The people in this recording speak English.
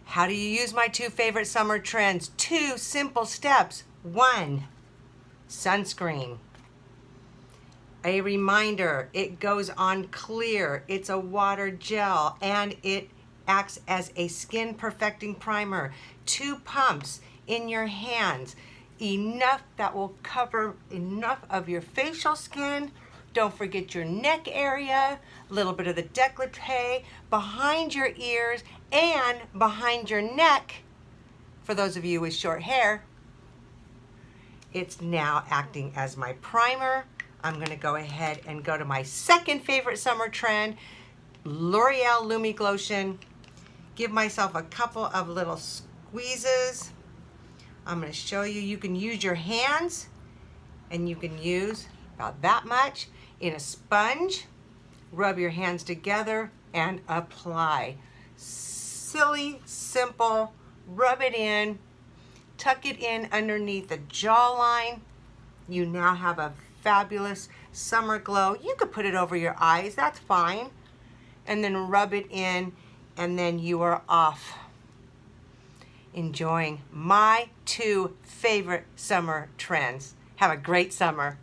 How do you use my 2 favorite summer trends? 2 simple steps. 1, sunscreen. A reminder, it goes on clear. It's a water gel and it acts as a skin perfecting primer. 2 pumps in your hands. Enough that will cover enough of your facial skin. Don't forget your neck area, a little bit of the décolleté, behind your ears and behind your neck. For those of you with short hair, it's now acting as my primer. I'm gonna go ahead and go to my 2nd favorite summer trend, L'Oreal Lumi Glotion. Give myself a couple of little squeezes. I'm gonna show you, you can use your hands and you can use about that much in a sponge. Rub your hands together and apply. Silly, simple, rub it in, tuck it in underneath the jawline. You now have a fabulous summer glow. You could put it over your eyes, that's fine. And then rub it in, and then you are off. Enjoying my 2 favorite summer trends. Have a great summer.